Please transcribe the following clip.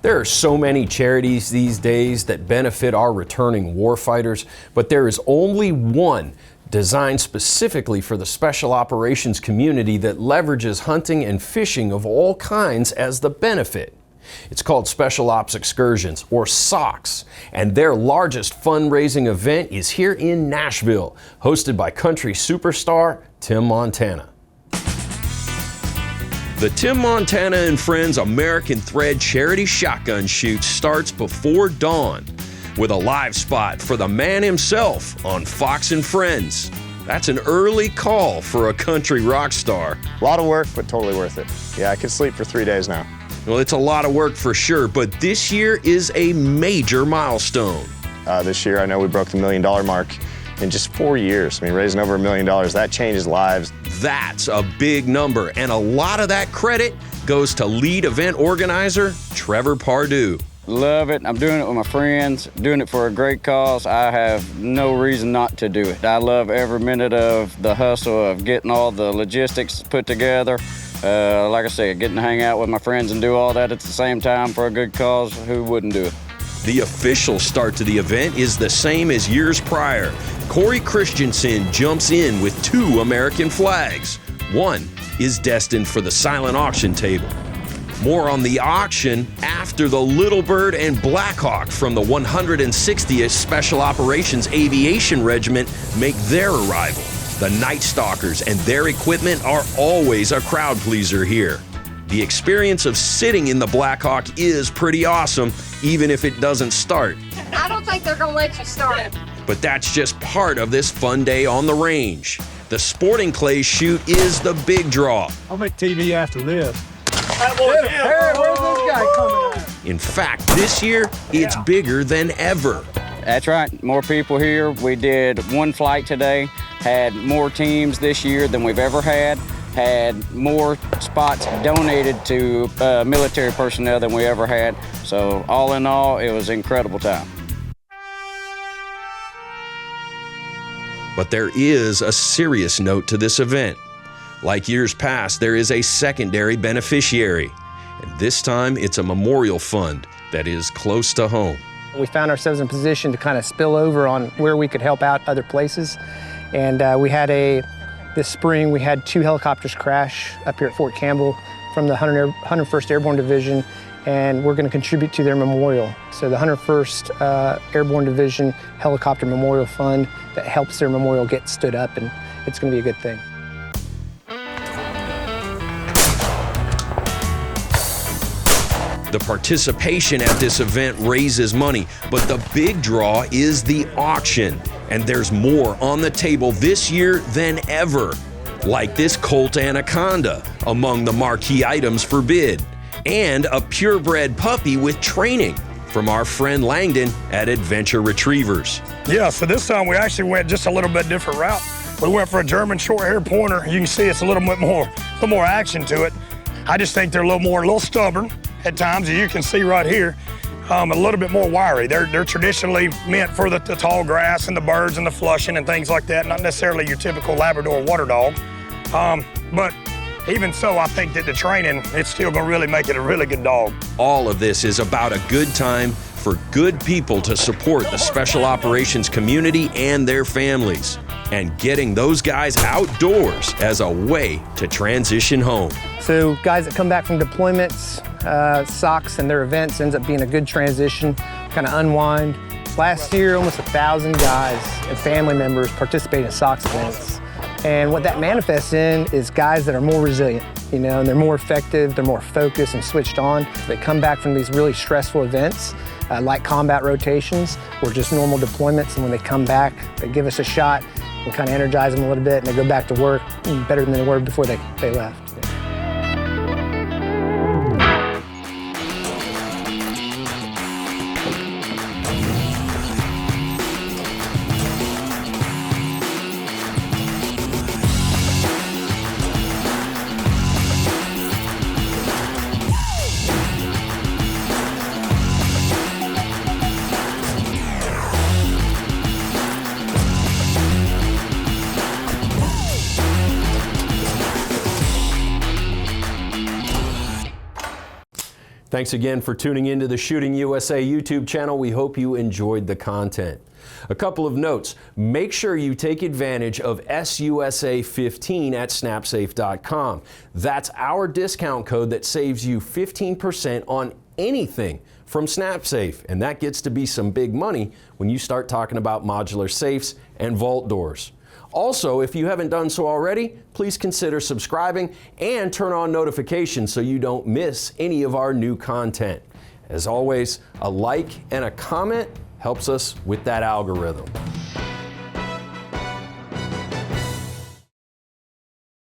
There are so many charities these days that benefit our returning warfighters, but there is only one designed specifically for the special operations community that leverages hunting and fishing of all kinds as the benefit. It's called Special Ops Excursions, or SOX, and their largest fundraising event is here in Nashville, hosted by country superstar Tim Montana. The Tim Montana and Friends American Thread Charity Shotgun Shoot starts before dawn with a live spot for the man himself on Fox and Friends. That's an early call for a country rock star. A lot of work, but totally worth it. Yeah, I could sleep for 3 days now. Well, it's a lot of work for sure, but this year is a major milestone. This year, I know we broke the $1 million mark in just 4 years. I mean, raising over $1 million, that changes lives. That's a big number, and a lot of that credit goes to lead event organizer Trevor Pardue. Love it. I'm doing it with my friends, doing it for a great cause. I have no reason not to do it. I love every minute of the hustle of getting all the logistics put together. Like I said, getting to hang out with my friends and do all that at the same time for a good cause, who wouldn't do it? The official start to the event is the same as years prior. Corey Christensen jumps in with 2 American flags. One is destined for the silent auction table. More on the auction after the Little Bird and Blackhawk from the 160th Special Operations Aviation Regiment make their arrival. The Night Stalkers and their equipment are always a crowd pleaser here. The experience of sitting in the Blackhawk is pretty awesome, even if it doesn't start. I don't think they're gonna let you start. But that's just part of this fun day on the range. The Sporting Clays shoot is the big draw. I'll make TV after this. Hey, where's this guy coming at? In fact, this year, it's bigger than ever. That's right. More people here. We did 1 flight today, had more teams this year than we've ever had more spots donated to military personnel than we ever had. So all in all, it was an incredible time. But there is a serious note to this event. Like years past, there is a secondary beneficiary. And this time, it's a memorial fund that is close to home. We found ourselves in a position to kind of spill over on where we could help out other places. And this spring, we had 2 helicopters crash up here at Fort Campbell from the 101st Airborne Division, and we're going to contribute to their memorial. So the 101st Airborne Division Helicopter Memorial Fund that helps their memorial get stood up, and it's going to be a good thing. The participation at this event raises money, but the big draw is the auction. And there's more on the table this year than ever, like this Colt Anaconda among the marquee items for bid, and a purebred puppy with training from our friend Langdon at Adventure Retrievers. Yeah, so this time we actually went just a little bit different route. We went for a German short-haired pointer. You can see it's a little more action to it. I just think they're a little stubborn at times, as you can see right here. A little bit more wiry. They're traditionally meant for the tall grass and the birds and the flushing and things like that, not necessarily your typical Labrador water dog. But even so, I think that the training, it's still gonna really make it a really good dog. All of this is about a good time for good people to support the special operations community and their families, and getting those guys outdoors as a way to transition home. So guys that come back from deployments, SOX and their events ends up being a good transition, kind of unwind. Last year, almost 1,000 guys and family members participated in SOX events. And what that manifests in is guys that are more resilient, and they're more effective, they're more focused and switched on. They come back from these really stressful events, like combat rotations or just normal deployments, and when they come back, they give us a shot, we kind of energize them a little bit, and they go back to work better than they were before they left. Thanks again for tuning into the Shooting USA YouTube channel. We hope you enjoyed the content. A couple of notes. Make sure you take advantage of SUSA15 at snapsafe.com. That's our discount code that saves you 15% on anything from SnapSafe, and that gets to be some big money when you start talking about modular safes and vault doors. Also, if you haven't done so already, please consider subscribing and turn on notifications so you don't miss any of our new content. As always, a like and a comment helps us with that algorithm.